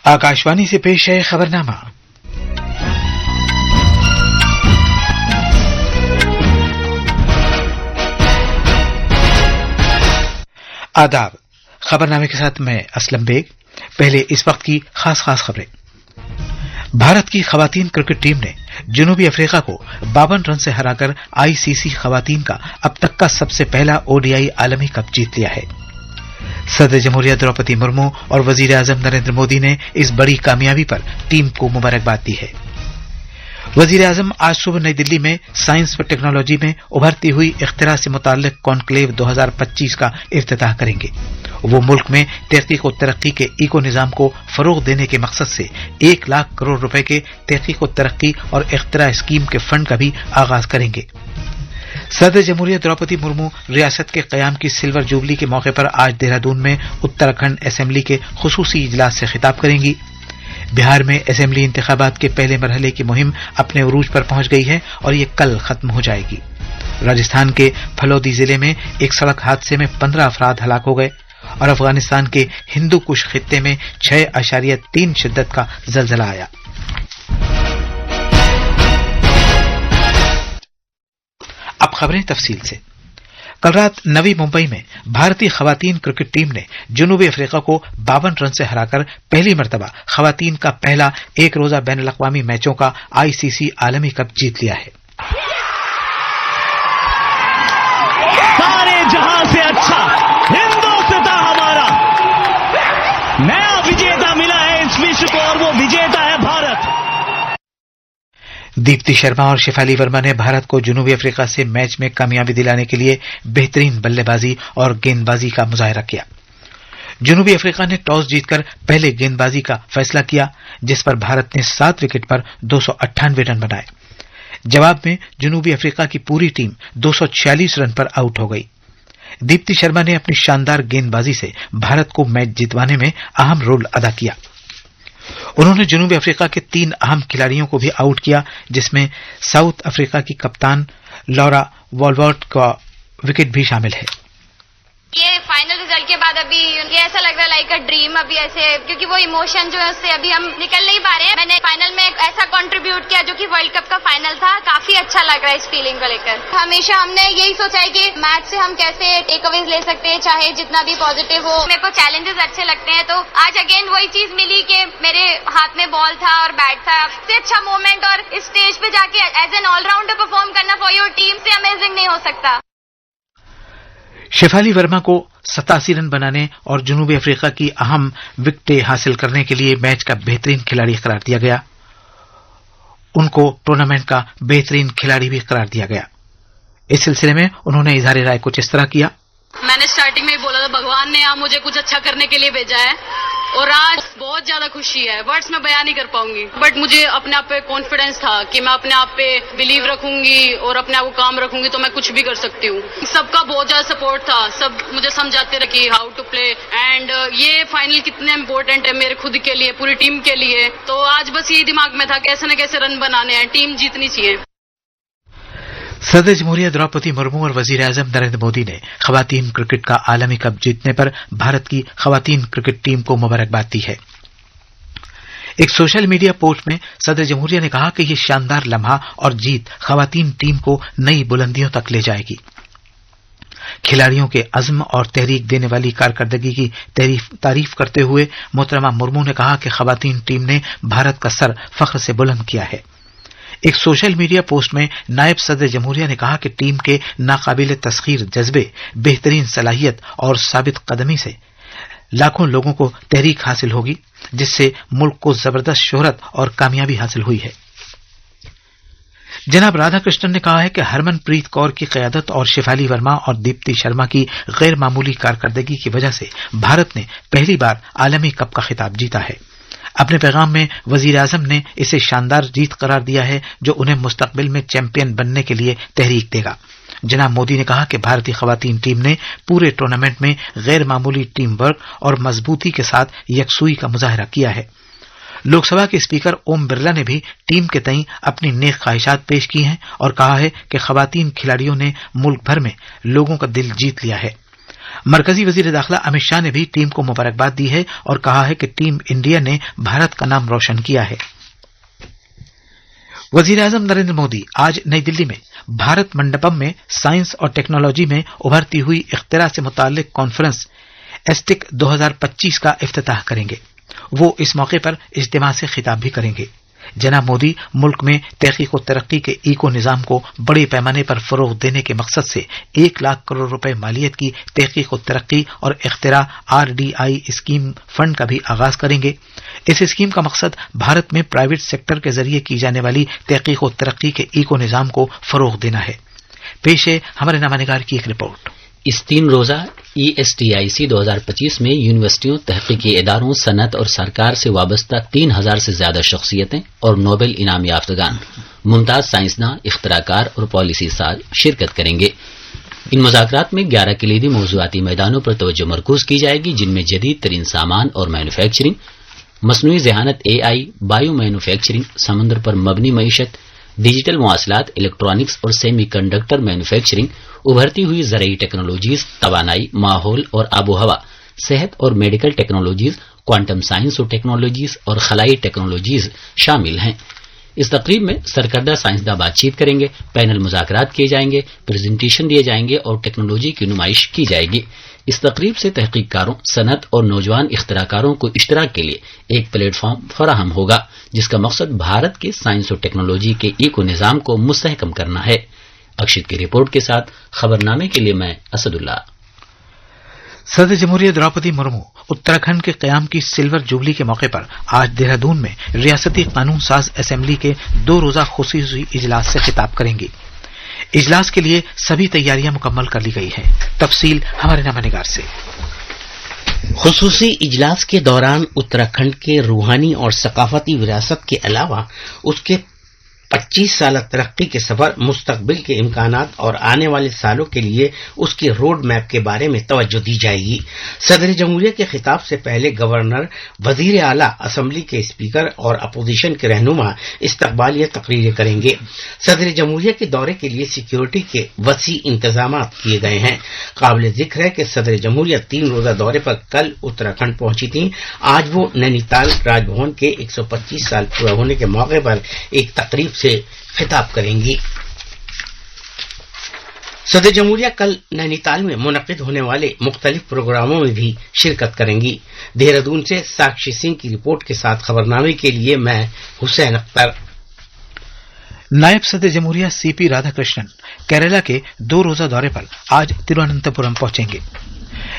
आकाशवाणी से पेश है खबरनामा। आदाब। खबरनामे के साथ मैं असलम बेग। पहले इस वक्त की खास खबरें। भारत की खवातीन क्रिकेट टीम ने जनूबी अफ्रीका को 52 रन से हराकर आईसीसी खवातीन का अब तक का सबसे पहला ओडीआई आलमी कप जीत लिया है। सदर जमहूरिया द्रौपदी मुर्मू और वजीर आजम नरेंद्र मोदी ने इस बड़ी कामयाबी पर टीम को मुबारकबाद दी है। वजीर आजम आज सुबह नई दिल्ली में साइंस व टेक्नोलॉजी में उभरती हुई इख्तिरा से मुताल्लिक कॉन्क्लेव 2025 का इफ्तिताह करेंगे। वो मुल्क में तहकीक और तरक्की के इको निजाम को फरोग देने के मकसद से 1 लाख करोड़ रुपए के तहकीक और तरक्की और इख्तिरा स्कीम के फंड का भी आगाज करेंगे। सदर जमहूरिया द्रौपदी मुर्मू रियासत के कयाम की सिल्वर जुबली के मौके पर आज देहरादून में उत्तराखंड असेंबली के खुसूसी इजलास से खिताब करेंगी। बिहार में असेंबली इंतखाबात के पहले मरहले की मुहिम अपने उरूज पर पहुंच गई है और ये कल खत्म हो जाएगी। राजस्थान के फलोदी जिले में एक सड़क हादसे में 15 अफराद हलाक हो गए और अफगानिस्तान के हिंदू कुश खित्ते में 6.3 शिद्दत का जलजला आया। अब खबरें तफसील से। कल रात नवी मुंबई में भारतीय खवातीन क्रिकेट टीम ने जनूबी अफ्रीका को 52 रन से हराकर पहली मर्तबा खवातीन का पहला एक रोजा बैनुल अक़वामी मैचों का आईसीसी आलमी कप जीत लिया है। सारे जहां से अच्छा हिंदुस्तान हमारा नया विजेता मिला है इस विश्व को और वो विजेता है भारत। दीप्ति शर्मा और शेफाली वर्मा ने भारत को जनूबी अफ्रीका से मैच में कामयाबी दिलाने के लिए बेहतरीन बल्लेबाजी और गेंदबाजी का मुजाहरा किया। जनूबी अफ्रीका ने टॉस जीतकर पहले गेंदबाजी का फैसला किया, जिस पर भारत ने 7 विकेट पर 298 रन बनाए। जवाब में जनूबी अफ्रीका की पूरी टीम 246 रन पर आउट हो गई। दीप्ति शर्मा ने अपनी शानदार गेंदबाजी से भारत को मैच जितवाने में अहम रोल अदा किया। उन्होंने जनूबी अफ्रीका के 3 अहम खिलाड़ियों को भी आउट किया, जिसमें साउथ अफ्रीका की कप्तान लॉरा वॉलवर्ट का विकेट भी शामिल है। ये फाइनल रिजल्ट के बाद अभी ये ऐसा लग रहा है लाइक अ ड्रीम, अभी ऐसे क्योंकि वो इमोशन जो है उससे अभी हम निकल नहीं पा रहे हैं। मैंने फाइनल में ऐसा कंट्रीब्यूट किया जो कि वर्ल्ड कप का फाइनल था। काफी अच्छा लग रहा है इस फीलिंग को लेकर। हमेशा हमने यही सोचा है कि मैच से हम कैसे टेक अवेज ले सकते हैं, चाहे जितना भी पॉजिटिव हो। मेरे को चैलेंजेस अच्छे लगते हैं, तो आज अगेन वही चीज मिली कि मेरे हाथ में बॉल था और बैट था। सबसे अच्छा मोमेंट और इस स्टेज पे जाके एज एन ऑलराउंडर परफॉर्म करना फॉर योर टीम से अमेजिंग नहीं हो सकता। शेफाली वर्मा को 87 रन बनाने और जनूबी अफ्रीका की अहम विकेटें हासिल करने के लिए मैच का बेहतरीन खिलाड़ी करार दिया गया। उनको टूर्नामेंट का बेहतरीन खिलाड़ी भी करार दिया गया। इस सिलसिले में उन्होंने इजहार राय कुछ इस तरह किया। मैंने स्टार्टिंग में ही बोला था भगवान ने यहाँ मुझे कुछ अच्छा करने के लिए भेजा है और आज बहुत ज्यादा खुशी है, वर्ड्स में बयान नहीं कर पाऊंगी। बट मुझे अपने आप पे कॉन्फिडेंस था कि मैं अपने आप पे बिलीव रखूंगी और अपने आप को काम रखूंगी तो मैं कुछ भी कर सकती हूँ। सबका बहुत ज्यादा सपोर्ट था, सब मुझे समझाते रहे कि हाउ टू प्ले एंड ये फाइनल कितने इम्पोर्टेंट है मेरे खुद के लिए, पूरी टीम के लिए। तो आज बस यही दिमाग में था कैसे न कैसे रन बनाने हैं, टीम जीतनी चाहिए। सदर जमहूरिया द्रौपदी मुर्मू और वजीर आजम नरेंद्र मोदी ने खवातीन क्रिकेट का आलमी कप जीतने पर भारत की खवातीन क्रिकेट टीम को मुबारकबाद दी है। एक सोशल मीडिया पोस्ट में सदर जमहूरिया ने कहा कि यह शानदार लम्हा और जीत खवातीन टीम को नई बुलंदियों तक ले जाएगी। खिलाड़ियों के अज़्म और तहरीक देने वाली कारकर्दगी की तारीफ करते हुए मोहतरमा मुर्मू ने कहा कि खवातीन टीम ने भारत का सर फख्र से बुलंद किया है। एक सोशल मीडिया पोस्ट में नायब सदर जमहूरिया ने कहा कि टीम के नाकाबिल तस्खीर जज्बे, बेहतरीन सलाहियत और साबित कदमी से लाखों लोगों को तहरीक हासिल होगी, जिससे मुल्क को जबरदस्त शोहरत और कामयाबी हासिल हुई है। जनाब राधाकृष्णन ने कहा है कि हरमनप्रीत कौर की क़यादत और शेफाली वर्मा और दीप्ति शर्मा की गैर मामूली कारकर्दगी की वजह से भारत ने पहली बार आलमी कप का खिताब जीता है। अपने पैगाम में वजीर आजम ने इसे शानदार जीत करार दिया है जो उन्हें मुस्तकबिल में चैंपियन बनने के लिए तहरीक देगा। जनाब मोदी ने कहा कि भारतीय खवातीन टीम ने पूरे टूर्नामेंट में गैर मामूली टीम वर्क और मजबूती के साथ यकसुई का मुजाहरा किया है। लोकसभा के स्पीकर ओम बिरला ने भी टीम के तई अपनी नेक ख्वाहिशात पेश की हैं और कहा है कि खवातीन खिलाड़ियों ने मुल्क भर में लोगों का दिल जीत लिया है। मरकजी वजीर दाखिला अमित शाह ने भी टीम को मुबारकबाद दी है और कहा है कि टीम इंडिया ने भारत का नाम रोशन किया है। वजीर आजम नरेंद्र मोदी आज नई दिल्ली में भारत मंडपम में साइंस और टेक्नोलॉजी में उभरती हुई इख्तिरा से मुताल्लिक कॉन्फ्रेंस एस्टिक 2025 का इफ्तिताह करेंगे। वो इस मौके पर इज्तिमा से खिताब भी करेंगे। जनाब मोदी मुल्क में तहकीक और तरक्की के इको निजाम को बड़े पैमाने पर फरोग देने के मकसद से 1 लाख करोड़ रुपए मालियत की तहकीक और तरक्की और इख्तिरा RDI स्कीम फंड का भी आगाज करेंगे। इस स्कीम का मकसद भारत में प्राइवेट सेक्टर के जरिए की जाने वाली तहकीक और तरक्की के इको निजाम को फरोग देना है। पेश है हमारे नामानिगार की एक रिपोर्ट। इस 3 रोजा ESTIC 2025 में यूनिवर्सिटियों, तहकीकी इदारों, सनत और सरकार से वाबस्ता 3000 से ज्यादा शख्सियतें और नोबेल इनाम याफ्तगान, मुमताज साइंसदान, इख्तराकार और पॉलिसी साज शिरकत करेंगे। इन मुज़ाकरात में 11 कलीदी मौज़ूआती मैदानों पर तवज्जो मरकूज की जाएगी, जिनमें जदीद तरीन सामान और मैन्युफैक्चरिंग, मसनूई ज़हानत AI, बायो मैन्युफैक्चरिंग, समंदर पर मबनी मईशत, डिजिटल मवासलात, इलेक्ट्रॉनिक्स और सेमी कंडक्टर मैन्युफैक्चरिंग, उभरती हुई ज़रई टेक्नोलॉजीज, तवानाई, माहौल और आबो हवा, सेहत और मेडिकल टेक्नोलॉजीज, क्वांटम साइंस और टेक्नोलॉजीज और खलाई टेक्नोलॉजीज शामिल हैं। इस तकरीब में सरकर्दा साइंसदान बातचीत करेंगे, पैनल मुज़ाकरात किए जाएंगे, प्रेजेंटेशन दिए जाएंगे और टेक्नोलॉजी की नुमाइश की जाएगी। इस तकरीब से तहकीककारों, सनत और नौजवान इख्तिराकारों को इश्तराक के लिए एक प्लेटफॉर्म फराहम होगा, जिसका मकसद भारत के साइंस और टेक्नोलॉजी के इको निजाम को मुस्तहकम करना है। अक्षित की रिपोर्ट के साथ खबरनामे के लिए मैं असदुल्ला। सदर जमहूरिया द्रौपदी मुर्मू उत्तराखंड के कयाम की सिल्वर जुबली के मौके पर आज देहरादून में रियासती कानून साज असेंबली के 2 रोजा खुसूसी इजलास से खिताब करेंगी। इजलास के लिए सभी तैयारियां मुकम्मल कर ली गई हैं। तफसील हमारे नामानिगार से। खुसूसी इजलास के दौरान उत्तराखंड के रूहानी और सकाफती विरासत के अलावा उसके 25 साल तरक्की के सफर, मुस्तकबिल के इम्कानात और आने वाले सालों के लिए उसके रोड मैप के बारे में तवज्जो दी जाएगी। सदर जमहूरिया के खिताब से पहले गवर्नर, वजीर आला, असेंबली के स्पीकर और अपोजिशन के रहनुमा इस्तकबालिया तकरीरें करेंगे। सदर जमहूरिया के दौरे के लिए सिक्योरिटी के वसी इंतजाम किए गए हैं। काबिल जिक्र है कि सदर जमहूरिया 3 रोजा दौरे पर कल उत्तराखंड पहुंची थी। आज वो नैनीताल राजभवन के 125 साल पूरा होने के मौके पर एक तकरीब से खिताब करेंगी। सदर जमहूरिया कल नैनीताल में मुनक्किद होने वाले मुख्तलिफ प्रोग्रामों में भी शिरकत करेंगी। देहरादून से साक्षी सिंह की रिपोर्ट के साथ खबरनामे के लिए मैं हुसैन अख्तर। नायब सदर जमहूरिया CP राधाकृष्णन केरला के 2 रोजा दौरे पर आज तिरुवनंतपुरम पहुंचेंगे।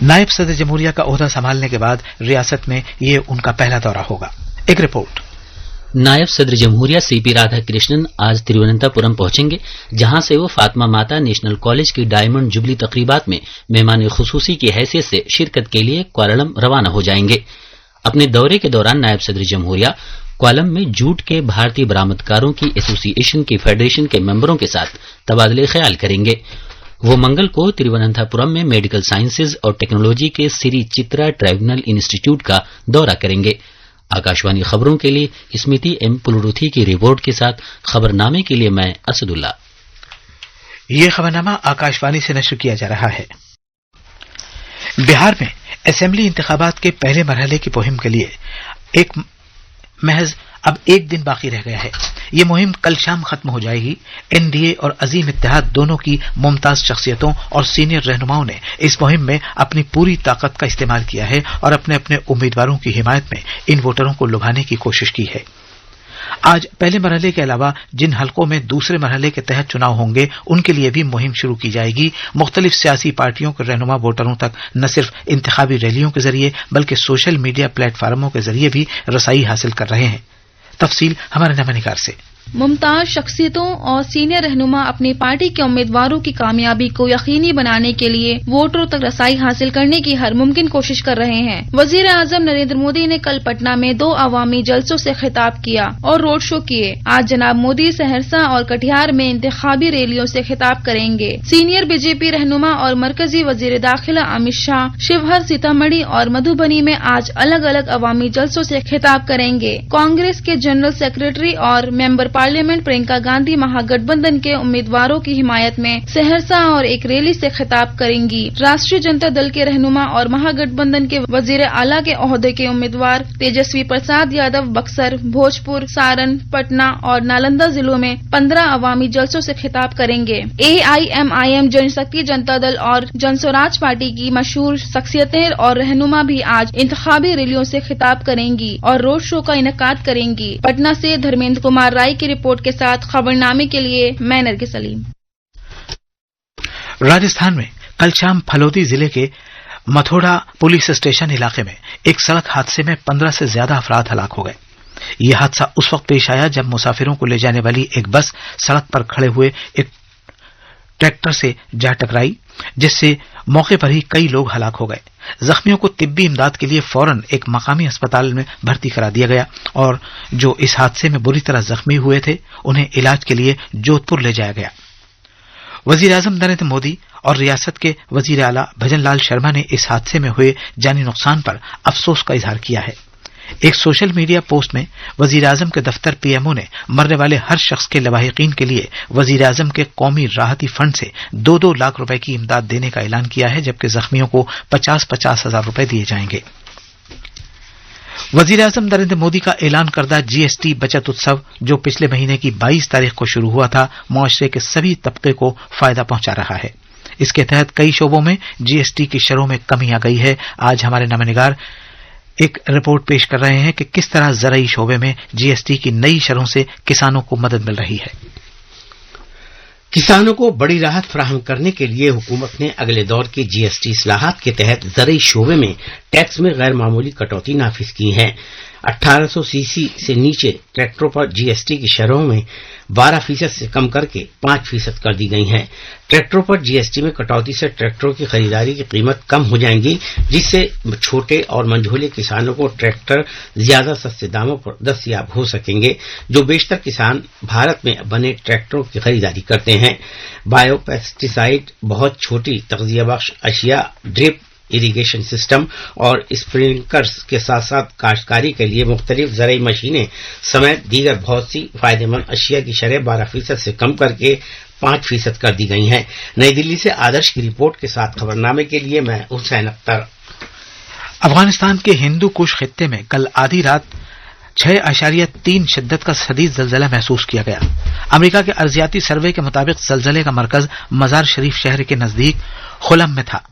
नायब सदर जमहूरिया का ओहदा संभालने के बाद रियासत में ये उनका पहला दौरा होगा। एक रिपोर्ट। नायब सदर जमहूरिया CP राधाकृष्णन आज तिरुवनंतपुरम पहुंचेंगे, जहां से वो फातिमा माता नेशनल कॉलेज की डायमंड जुबली तकरीबात में मेहमान खुसूसी की हैसियत से शिरकत के लिए क्वालम रवाना हो जाएंगे। अपने दौरे के दौरान नायब सदर जमहूरिया क्वालम में जूट के भारतीय बरामदकारों की एसोसिएशन की फेडरेशन के मेंबरों के साथ तबादले ख्याल करेंगे। वो मंगल को तिरुवनंतपुरम में मेडिकल साइंसेज और टेक्नोलॉजी के श्री चित्रा ट्राइब्यूनल इंस्टीट्यूट का दौरा करेंगे। आकाशवाणी खबरों के लिए स्मृति M पुलुरुथी की रिपोर्ट के साथ खबरनामे के लिए मैं असदुल्ला। ये खबरनामा आकाशवाणी से नश्र किया जा रहा है। बिहार में असेंबली इंतखाबात के पहले मरहले की मुहिम के लिए महज अब 1 दिन बाकी रह गया है। ये मुहिम कल शाम खत्म हो जाएगी। NDA और अजीम इत्तेहाद दोनों की मुमताज शख्सियतों और सीनियर रहनुमाओं ने इस मुहिम में अपनी पूरी ताकत का इस्तेमाल किया है और अपने अपने उम्मीदवारों की हिमायत में इन वोटरों को लुभाने की कोशिश की है। आज पहले मरहले के अलावा जिन हलकों में दूसरे मरहले के तहत चुनाव होंगे, उनके लिए भी मुहिम शुरू की जाएगी। मुख्तलिफ सियासी पार्टियों के रहनुमा वोटरों तक न सिर्फ इंतखाबी रैलियों के जरिए बल्कि सोशल मीडिया प्लेटफार्मों के जरिए भी रसाई हासिल कर रहे हैं। तफसील हमारे नामानिगार से। मुमताज शख्सियतों और सीनियर रहनुमा अपनी पार्टी के उम्मीदवारों की कामयाबी को यकीनी बनाने के लिए वोटरों तक रसाई हासिल करने की हर मुमकिन कोशिश कर रहे हैं। वजीर आजम नरेंद्र मोदी ने कल पटना में 2 अवामी जलसों से खिताब किया और रोड शो किए। आज जनाब मोदी सहरसा और कटिहार में इंतखाबी रैलियों से खिताब करेंगे। सीनियर BJP रहनुमा और मरकजी वजीर दाखिला अमित शाह शिवहर, सीतामढ़ी और मधुबनी में आज अलग अलग अवामी जलसों से खिताब करेंगे। कांग्रेस के जनरल सेक्रेटरी और मेंबर पार्लियामेंट प्रियंका गांधी महागठबंधन के उम्मीदवारों की हिमायत में सहरसा और एक रैली से खिताब करेंगी। राष्ट्रीय जनता दल के रहनुमा और महागठबंधन के वजीर आला के ओहदे के उम्मीदवार तेजस्वी प्रसाद यादव बक्सर, भोजपुर, सारण, पटना और नालंदा जिलों में 15 अवामी जलसों से खिताब करेंगे। AIMIM जनशक्ति जनता दल और जनस्वराज पार्टी की मशहूर शख्सियतें और रहनुमा भी आज इंतखाबी रैलियों से खिताब करेंगी और रोड शो का इनेकाद करेंगी। पटना से धर्मेंद्र कुमार राय की रिपोर्ट के साथ खबरनामे के लिए मैं नरगिस सलीम। राजस्थान में कल शाम फलोदी जिले के मथोड़ा पुलिस स्टेशन इलाके में एक सड़क हादसे में 15 से ज्यादा अफराद हलाक हो गए। यह हादसा उस वक्त पेश आया जब मुसाफिरों को ले जाने वाली एक बस सड़क पर खड़े हुए एक ट्रैक्टर से जा टकराई, जिससे मौके पर ही कई लोग हलाक हो गए। जख्मियों को तिब्बी इमदाद के लिए फौरन एक मकामी अस्पताल में भर्ती करा दिया गया और जो इस हादसे में बुरी तरह जख्मी हुए थे उन्हें इलाज के लिए जोधपुर ले जाया गया। वजीर आजम नरेंद्र मोदी और रियासत के वजीर आला भजन लाल शर्मा ने इस हादसे में हुए जानी नुकसान पर अफसोस का इजहार किया है। एक सोशल मीडिया पोस्ट में वजीर आजम के दफ्तर PMO ने मरने वाले हर शख्स के लवाहिकीन के लिए वजीर आजम के कौमी राहती फंड से 2-2 लाख रुपए की इमदाद देने का ऐलान किया है, जबकि जख्मियों को 50-50 हजार रुपए दिए जाएंगे। वजीर आजम नरेंद्र मोदी का ऐलान करदा GST बचत उत्सव, जो पिछले महीने की 22 तारीख को शुरू हुआ था, मुआशरे के सभी तबके को फायदा पहुंचा रहा है। इसके तहत कई शोबों में GST की शरों में कमी आ गई है। आज हमारे नमनिगार एक रिपोर्ट पेश कर रहे हैं कि किस तरह ज़राई शोबे में GST की नई शरों से किसानों को मदद मिल रही है। किसानों को बड़ी राहत फराहम करने के लिए हुकूमत ने अगले दौर की GST इस्लाहात के तहत ज़राई शोबे में टैक्स में गैर मामूली कटौती नाफिज की है। 1800 सीसी से नीचे ट्रैक्टरों पर GST की शरहों में 12% से कम करके 5% कर दी गई हैं। ट्रैक्टरों पर GST में कटौती से ट्रैक्टरों की खरीदारी की कीमत कम हो जाएंगी, जिससे छोटे और मंझोले किसानों को ट्रैक्टर ज्यादा सस्ते दामों पर दस्तयाब हो सकेंगे। जो बेशतर किसान भारत में बने ट्रैक्टरों की खरीदारी करते हैं। बायो पेस्टिसाइड, बहुत छोटी तग़ज़िया बख्श अशिया, ड्रिप इरिगेशन सिस्टम और स्प्रिंकलर्स के साथ साथ काश्तकारी के लिए मुख्तलिफ ज़राई मशीनें समेत दीगर बहुत सी फायदेमंद अशिया की शरह 12% से कम करके 5% कर दी गई हैं। नई दिल्ली से आदर्श की रिपोर्ट के साथ खबरनामे के लिए मैं हुसैन अख्तर। अफगानिस्तान के हिंदू कुश खित्ते में कल आधी रात 6.3 शिद्दत का शदीद ज़लज़ला महसूस किया गया। अमेरिका के अर्जियाती सर्वे के मुताबिक ज़लज़ले का मरकज मजार शरीफ शहर के नजदीक खुलम में था।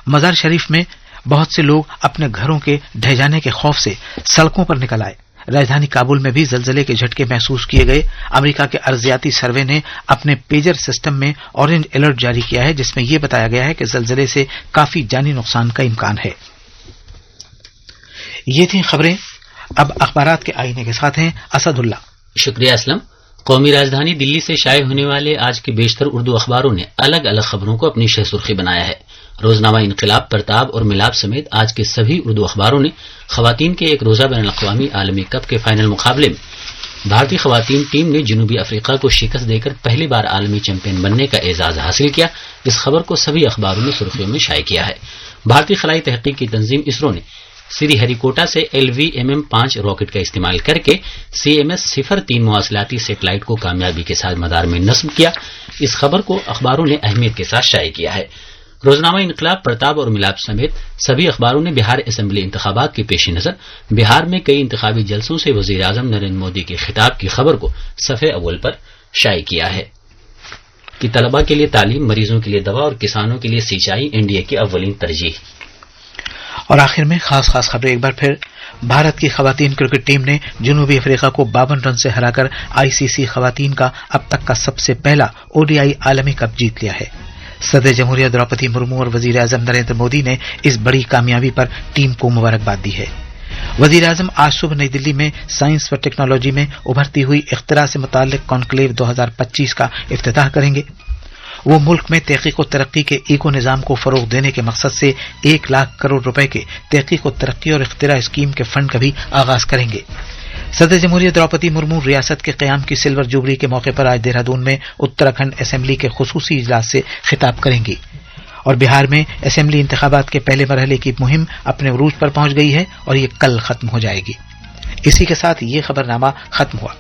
मजार शरीफ में बहुत से लोग अपने घरों के ढह जाने के खौफ से सड़कों पर निकल आए। राजधानी काबुल में भी ज़लज़ले के झटके महसूस किए गए। अमेरिका के अर्जियाती सर्वे ने अपने पेजर सिस्टम में ऑरेंज अलर्ट जारी किया है, जिसमें यह बताया गया है कि ज़लज़ले से काफी जानी नुकसान का इम्कान है। ये थी खबरें। अब अखबारात के आईने के साथ हैं असदुल्ला। शुक्रिया असलम। कौमी राजधानी दिल्ली से शाये होने वाले आज के बेशतर उर्दू अखबारों ने अलग अलग खबरों को अपनी शह सुर्खी बनाया है। रोजनामा इनकलाब, प्रताप और मिलाप समेत आज के सभी उर्दू अखबारों ने खवातीन के एक रोजा बैनुल अक़वामी आलमी कप के फाइनल मुकाबले में भारतीय खवातीन टीम ने जनूबी अफ्रीका को शिकस्त देकर पहली बार आलमी चैंपियन बनने का एजाज हासिल किया। इस खबर को सभी अखबारों ने सुर्खियों में शाये किया है। भारतीय खलाई तहकीक की तंजीम इसरो ने श्रीहरिकोटा से LVMM-5 रॉकेट का इस्तेमाल करके CMS-03 मवासलाती सेटेलाइट को कामयाबी के साथ मदार में नस्ब किया। इस खबर को अखबारों ने अहमियत के साथ शाये किया है। रोजनामा इनकलाब, प्रताप और मिलाप समेत सभी अखबारों ने बिहार असेंबली इंतखाबात के पेश नजर बिहार में कई इंतखाबी जलसों से वजीर आजम नरेंद्र मोदी के खिताब की खबर को सफ़े अव्वल पर शाये किया है कि तलबा के लिए तालीम, मरीजों के लिए दवा और किसानों के लिए सिंचाई एनडीए की अव्वलीन तरजीह। और आखिर में खास खबरें एक बार फिर। भारत की खवातीन क्रिकेट टीम ने जनूबी अफ्रीका को 52 रन से हराकर ICC खवातीन का अब तक का सबसे पहला ODI आलमी कप जीत लिया है। सदर जमहूरिया द्रौपदी मुर्मू और वजीर आजम नरेंद्र मोदी ने इस बड़ी कामयाबी पर टीम को मुबारकबाद दी है। वजीर आजम आज सुबह नई दिल्ली में साइंस व टेक्नोलॉजी में उभरती हुई इख्तिरा से मुताल्लिक कॉन्क्लेव 2025 का इफ्तिताह करेंगे। वो मुल्क में तहकीक और तरक्की के इको निज़ाम को फरोग देने के मकसद से 1 लाख करोड़ रुपए के तहकीक और तरक्की और इख्तिरा स्कीम के फंड का भी आगाज करेंगे। सदर जमहूरिया द्रौपदी मुर्मू रियासत के क़याम की सिल्वर जुबली के मौके पर आज देहरादून में उत्तराखंड असेंबली के खुसूसी इजलास से खिताब करेंगी। और बिहार में असेंबली इंतखाबात के पहले मरहले की मुहिम अपने उरूज पर पहुंच गई है और ये कल खत्म हो जाएगी। इसी के साथ ये खबरनामा खत्म हुआ।